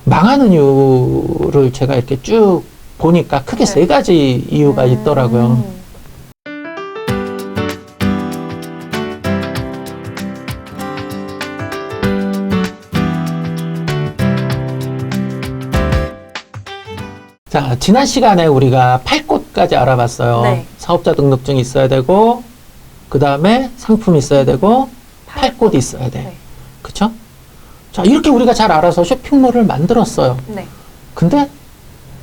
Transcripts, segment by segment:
망하는 이유를 제가 이렇게 쭉 보니까 크게 세 가지 이유가 있더라고요. 자, 지난 시간에 우리가 8곳까지 알아봤어요. 네. 사업자 등록증이 있어야 되고, 그 다음에 상품이 있어야 되고, 8곳이 있어야 돼. 네. 그쵸? 자, 이렇게 우리가 잘 알아서 쇼핑몰을 만들었어요. 네. 근데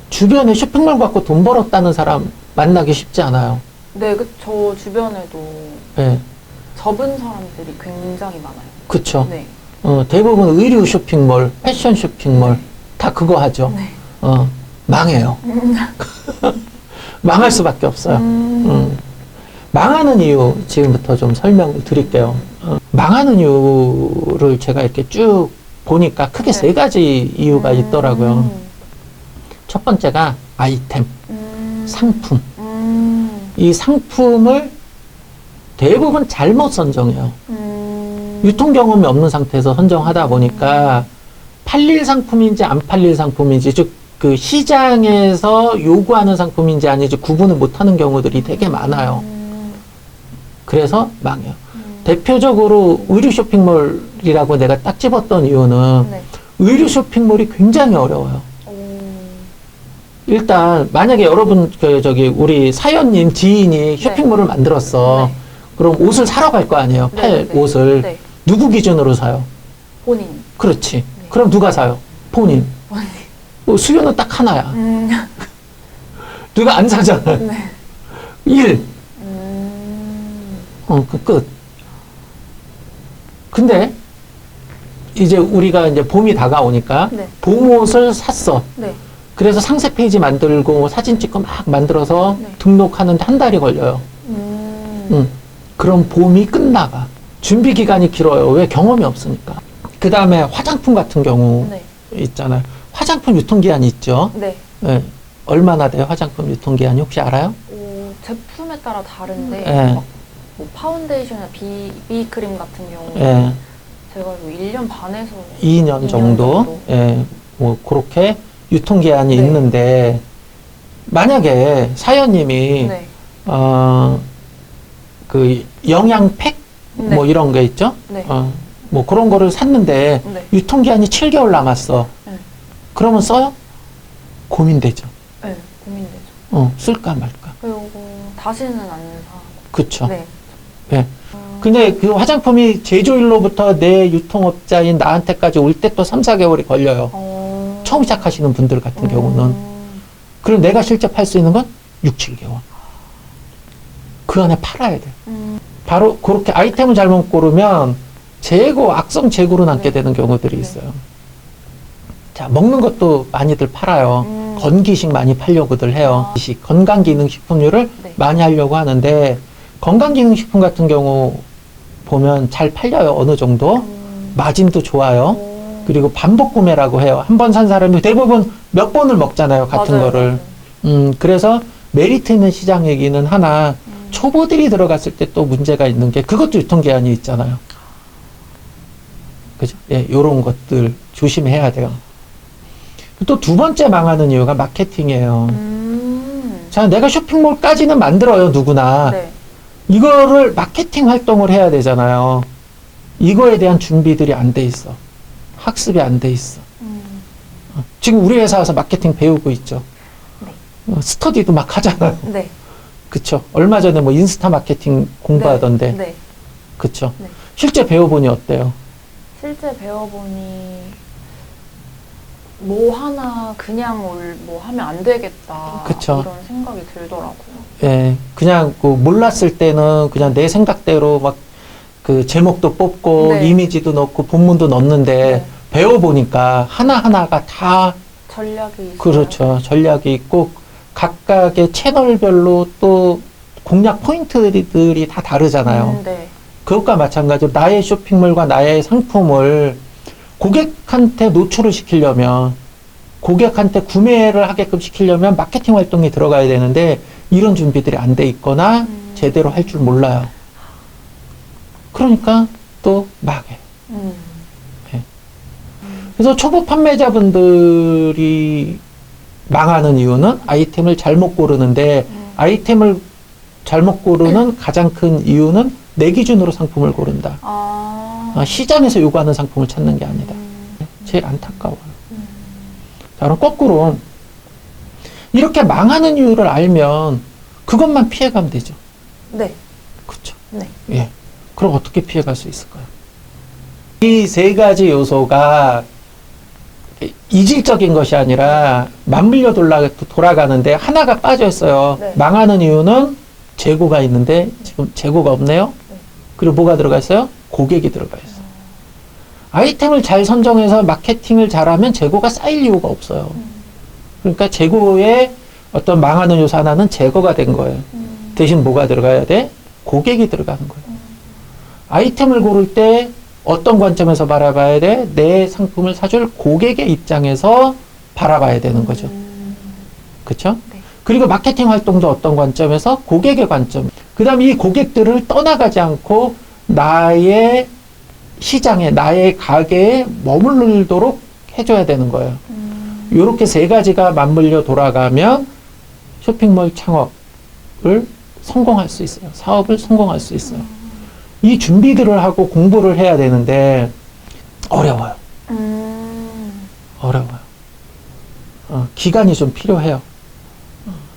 주변에 쇼핑몰 갖고 돈 벌었다는 사람 만나기 쉽지 않아요. 네, 저 주변에도 네. 접은 사람들이 굉장히 많아요. 그쵸? 네. 대부분 의류 쇼핑몰, 패션 쇼핑몰, 다 그거 하죠. 네. 망해요. 망할 수밖에 없어요. 망하는 이유 지금부터 좀 설명을 드릴게요. 망하는 이유를 제가 이렇게 쭉 보니까 크게 세 가지 이유가 있더라고요. 첫 번째가 아이템, 상품. 이 상품을 대부분 잘못 선정해요. 유통 경험이 없는 상태에서 선정하다 보니까 팔릴 상품인지 안 팔릴 상품인지, 즉 그 시장에서 요구하는 상품인지 아닌지 구분을 못하는 경우들이 되게 많아요. 그래서 망해요. 대표적으로 의류 쇼핑몰이라고 내가 딱 집었던 이유는 네. 의류 쇼핑몰이 굉장히 어려워요. 일단 만약에 여러분 우리 사연님 지인이 쇼핑몰을 만들었어. 네. 그럼 옷을 사러 갈 거 아니에요. 네, 팔 네. 옷을 네. 누구 기준으로 사요? 본인. 그렇지. 네. 그럼 누가 사요? 본인. 본인. 수요는 딱 하나야. 누가 안 사잖아. 네. 1. 끝. 근데 이제 우리가 이제 봄이 다가오니까 네. 봄옷을 샀어. 네. 그래서 상세 페이지 만들고 사진 찍고 막 만들어서 네. 등록하는데 한 달이 걸려요. 그럼 봄이 끝나가. 준비 기간이 길어요. 왜? 경험이 없으니까. 그 다음에 화장품 같은 경우 네. 있잖아요. 화장품 유통기한이 있죠. 네. 네. 얼마나 돼요? 화장품 유통기한이 혹시 알아요? 제품에 따라 다른데 네. 막 뭐 파운데이션이나 비비크림 같은 경우 네. 제가 뭐 1년 반에서 2년 정도. 예, 뭐 그렇게 유통기한이 네. 있는데 만약에 사연님이 네. 그 영양팩 네. 뭐 이런 게 있죠. 네. 뭐 그런 거를 샀는데 네. 유통기한이 7개월 남았어. 네. 그러면 써요? 고민되죠. 네. 고민되죠. 쓸까 말까. 그리고 다시는 안 사. 그쵸. 네. 예. 근데 그 화장품이 제조일로부터 내 유통업자인 나한테까지 올 때 또 3, 4개월이 걸려요. 처음 시작하시는 분들 같은 경우는. 그럼 내가 실제 팔 수 있는 건 6, 7개월. 그 안에 팔아야 돼. 바로 그렇게 아이템을 잘못 고르면 재고, 악성 재고로 남게 되는 경우들이 있어요. 자, 먹는 것도 많이들 팔아요. 건기식 많이 팔려고들 해요. 건강기능식품류를 네. 많이 하려고 하는데 건강기능식품 같은 경우 보면 잘 팔려요. 어느 정도. 마진도 좋아요. 그리고 반복 구매라고 해요. 한 번 산 사람이 대부분 몇 번을 먹잖아요. 같은 맞아요, 거를. 맞아요. 그래서 메리트 있는 시장이기는 하나 초보들이 들어갔을 때 또 문제가 있는 게 그것도 유통기한이 있잖아요. 그죠? 예, 요런 것들 조심해야 돼요. 또 두 번째 망하는 이유가 마케팅이에요. 자, 내가 쇼핑몰까지는 만들어요. 누구나. 네. 이거를 마케팅 활동을 해야 되잖아요. 이거에 대한 준비들이 안 돼 있어. 학습이 안 돼 있어. 지금 우리 회사 와서 마케팅 배우고 있죠. 네. 스터디도 막 하잖아요. 네. 그쵸. 얼마 전에 뭐 인스타 마케팅 공부하던데. 네. 그쵸. 네. 실제 배워보니 어때요? 실제 배워보니 뭐 하나 그냥 뭐 하면 안 되겠다. 그쵸. 이런 생각이 들더라고요. 예, 그냥 그 몰랐을 때는 그냥 내 생각대로 막 그 제목도 뽑고 네. 이미지도 넣고 본문도 넣는데 네. 배워보니까 하나하나가 다 전략이 있어요. 그렇죠. 전략이 있고 각각의 채널별로 또 공략 포인트들이 다 다르잖아요. 네. 그것과 마찬가지로 나의 쇼핑몰과 나의 상품을 고객한테 노출을 시키려면 고객한테 구매를 하게끔 시키려면 마케팅 활동이 들어가야 되는데 이런 준비들이 안 돼 있거나 제대로 할 줄 몰라요. 그러니까 또 망해. 그래서 초보 판매자분들이 망하는 이유는 아이템을 잘못 고르는데 아이템을 잘못 고르는 가장 큰 이유는 내 기준으로 상품을 고른다. 시장에서 요구하는 상품을 찾는 게 아니다. 제일 안타까워요. 자, 그럼 거꾸로 이렇게 망하는 이유를 알면 그것만 피해가면 되죠. 네. 그렇죠. 네. 예. 그럼 어떻게 피해갈 수 있을까요? 이 세 가지 요소가 이질적인 것이 아니라 맞물려 돌아가는데 하나가 빠져 있어요. 네. 망하는 이유는 재고가 있는데 지금 재고가 없네요. 네. 그리고 뭐가 들어가 있어요? 고객이 들어가 있어요. 아이템을 잘 선정해서 마케팅을 잘하면 재고가 쌓일 이유가 없어요. 그러니까 재고에 어떤 망하는 요소 하나는 제거가 된 거예요. 대신 뭐가 들어가야 돼? 고객이 들어가는 거예요. 아이템을 고를 때 어떤 관점에서 바라봐야 돼? 내 상품을 사줄 고객의 입장에서 바라봐야 되는 거죠. 그렇죠? 네. 그리고 마케팅 활동도 어떤 관점에서? 고객의 관점. 그 다음에 이 고객들을 떠나가지 않고 나의 시장에, 나의 가게에 머물도록 해줘야 되는 거예요. 이렇게 세 가지가 맞물려 돌아가면 쇼핑몰 창업을 성공할 수 있어요. 사업을 성공할 수 있어요. 이 준비들을 하고 공부를 해야 되는데 어려워요. 어려워요. 기간이 좀 필요해요.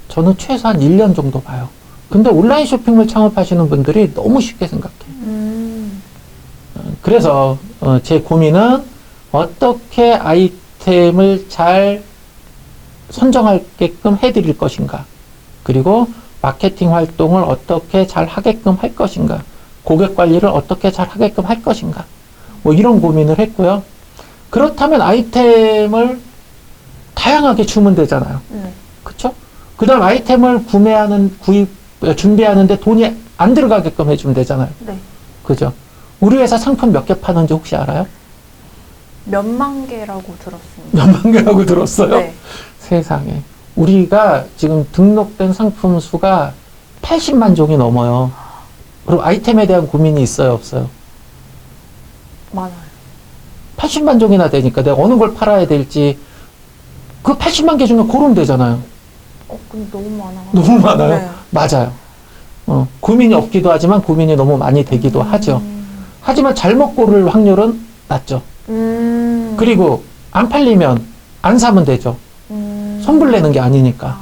저는 최소한 1년 정도 봐요. 근데 온라인 쇼핑몰 창업하시는 분들이 너무 쉽게 생각해요. 그래서 제 고민은 어떻게 아이템을 잘 선정하게끔 해드릴 것인가, 그리고 마케팅 활동을 어떻게 잘 하게끔 할 것인가, 고객 관리를 어떻게 잘 하게끔 할 것인가, 뭐 이런 고민을 했고요. 그렇다면 아이템을 다양하게 주면 되잖아요. 그쵸? 그 다음 아이템을 준비하는데 돈이 안 들어가게끔 해주면 되잖아요. 네. 그죠? 우리 회사 상품 몇 개 파는지 혹시 알아요? 몇만 개라고 들었습니다. 몇만 개라고 들었어요? 네. 세상에. 우리가 지금 등록된 상품 수가 80만 종이 넘어요. 그럼 아이템에 대한 고민이 있어요, 없어요? 많아요. 80만 종이나 되니까 내가 어느 걸 팔아야 될지 그 80만 개 중에 고르면 되잖아요. 근데 너무 많아요. 너무 많아요? 네. 맞아요. 고민이 없기도 하지만 고민이 너무 많이 되기도 하죠. 하지만 잘못 고를 확률은 낮죠. 그리고 안 팔리면 안 사면 되죠. 손불 내는 게 아니니까.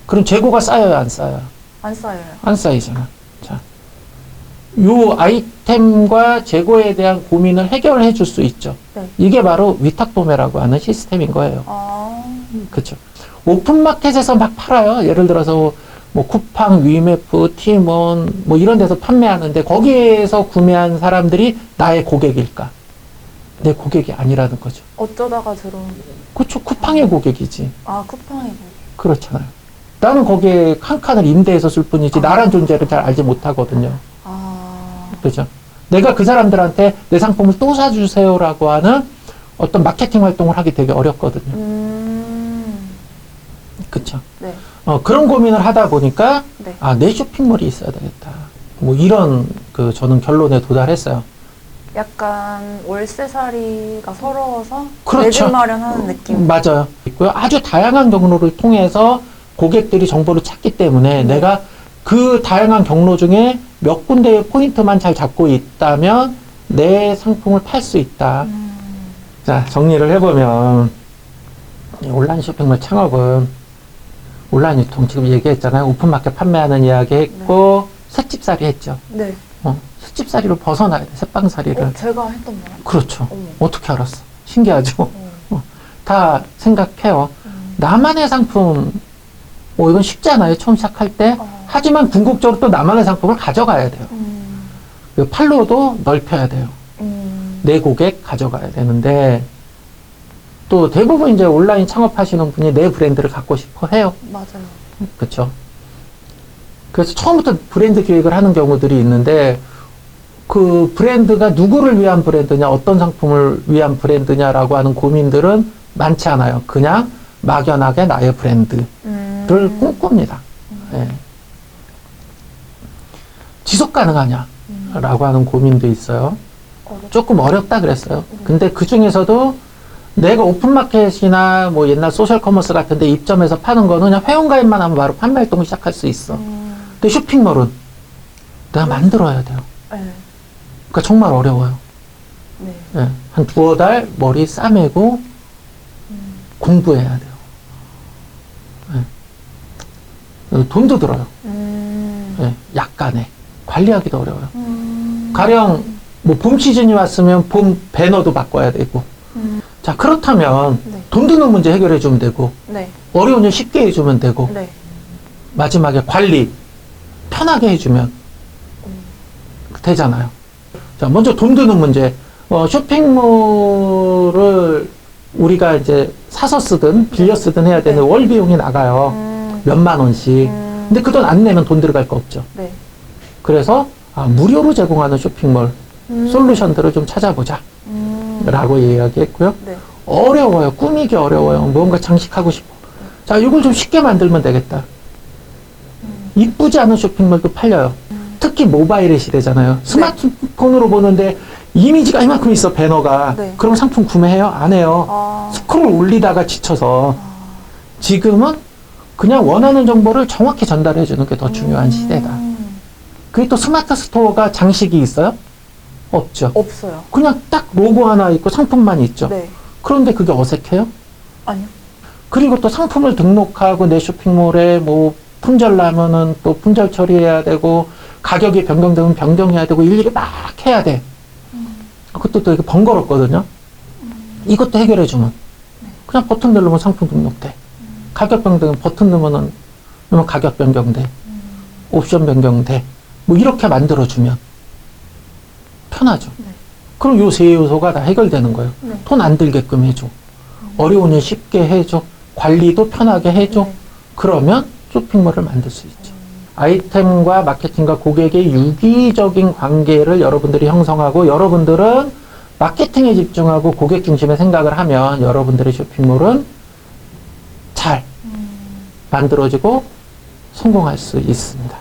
그럼 재고가 쌓여요, 안 쌓여요? 안 쌓여요. 안 쌓이잖아. 자, 요 아이템과 재고에 대한 고민을 해결해 줄 수 있죠. 네. 이게 바로 위탁도매라고 하는 시스템인 거예요. 그렇죠. 오픈마켓에서 막 팔아요. 예를 들어서 뭐 쿠팡, 위메프, 티몬 뭐 이런 데서 판매하는데 거기에서 구매한 사람들이 나의 고객일까? 내 고객이 아니라는 거죠. 어쩌다가 들어온. 그렇죠. 쿠팡의 고객이지. 쿠팡의 고객. 그렇잖아요. 나는 거기에 한 칸을 임대해서 쓸 뿐이지 나란 존재를 잘 알지 못하거든요. 그렇죠. 내가 그 사람들한테 내 상품을 또 사주세요라고 하는 어떤 마케팅 활동을 하기 되게 어렵거든요. 그렇죠. 네. 그런 고민을 하다 보니까 네. 내 쇼핑몰이 있어야 되겠다. 뭐 이런 저는 결론에 도달했어요. 약간 월세살이가 서러워서 그렇죠. 내 집 마련하는 느낌. 맞아요. 있고요. 아주 다양한 경로를 통해서 고객들이 정보를 찾기 때문에 내가 그 다양한 경로 중에 몇 군데의 포인트만 잘 잡고 있다면 내 상품을 팔 수 있다. 자, 정리를 해보면 이 온라인 쇼핑몰 창업은 온라인 유통 지금 얘기했잖아요. 오픈마켓 판매하는 이야기 했고 셋집살이 했죠. 네. 셋집살이로 벗어나야 돼. 새빵살이를. 제가 했던 말. 그렇죠. 어머. 어떻게 알았어? 신기하죠? 다 생각해요. 나만의 상품, 이건 쉽잖아요. 처음 시작할 때. 하지만 궁극적으로 또 나만의 상품을 가져가야 돼요. 그 팔로도 넓혀야 돼요. 내 고객 가져가야 되는데, 또 대부분 이제 온라인 창업하시는 분이 내 브랜드를 갖고 싶어 해요. 맞아요. 그렇죠. 그래서 처음부터 브랜드 기획을 하는 경우들이 있는데, 그 브랜드가 누구를 위한 브랜드냐, 어떤 상품을 위한 브랜드냐라고 하는 고민들은 많지 않아요. 그냥 막연하게 나의 브랜드를 꿈꿉니다. 예. 지속 가능하냐라고 하는 고민도 있어요. 조금 어렵다 그랬어요. 근데 그 중에서도 내가 오픈마켓이나 뭐 옛날 소셜 커머스 같은 데 입점해서 파는 거는 그냥 회원가입만 하면 바로 판매 활동을 시작할 수 있어. 근데 쇼핑몰은 내가 만들어야 돼요. 네. 그러니까 정말 어려워요. 네. 예, 한 두어 달 머리 싸매고 공부해야 돼요. 예. 돈도 들어요. 예, 약간의. 관리하기도 어려워요. 가령 뭐 봄 시즌이 왔으면 봄 배너도 바꿔야 되고. 자, 그렇다면 네. 돈 드는 문제 해결해 주면 되고 네. 어려운 일 쉽게 해주면 되고 네. 마지막에 관리 편하게 해주면 되잖아요. 자, 먼저 돈 드는 문제. 쇼핑몰을 우리가 이제 사서 쓰든 빌려 쓰든 해야 되는 네. 월 비용이 나가요. 몇만 원씩. 근데 그 돈 안 내면 돈 들어갈 거 없죠. 네. 그래서 무료로 제공하는 쇼핑몰 솔루션들을 좀 찾아보자 라고 이야기했고요. 네. 어려워요. 꾸미기 어려워요. 뭔가 장식하고 싶어. 자, 이걸 좀 쉽게 만들면 되겠다. 이쁘지 않은 쇼핑몰도 팔려요. 특히 모바일의 시대잖아요. 스마트폰으로 보는데 이미지가 이만큼 있어, 배너가. 네. 그럼 상품 구매해요? 안 해요. 스크롤 올리다가 지쳐서. 지금은 그냥 원하는 정보를 정확히 전달해 주는 게 더 중요한 시대다. 그게 또 스마트 스토어가 장식이 있어요? 없죠. 없어요. 그냥 딱 로고 하나 있고 상품만 있죠. 네. 그런데 그게 어색해요? 아니요. 그리고 또 상품을 등록하고 내 쇼핑몰에 뭐 품절 나면은 또 품절 처리해야 되고 가격이 변경되면 변경해야 되고 일일이 막 해야 돼. 그것도 또 이게 번거롭거든요. 이것도 해결해 주면 그냥 버튼 누르면 상품 등록돼. 가격 변경 버튼 누르면 가격 변경돼. 옵션 변경돼. 뭐 이렇게 만들어 주면 편하죠. 네. 그럼 요 세 요소가 다 해결되는 거예요. 네. 돈 안 들게끔 해줘. 어려운 일 쉽게 해줘. 관리도 편하게 해줘. 네. 그러면 쇼핑몰을 만들 수 있죠. 아이템과 마케팅과 고객의 유기적인 관계를 여러분들이 형성하고 여러분들은 마케팅에 집중하고 고객 중심의 생각을 하면 여러분들의 쇼핑몰은 잘 만들어지고 성공할 수 있습니다.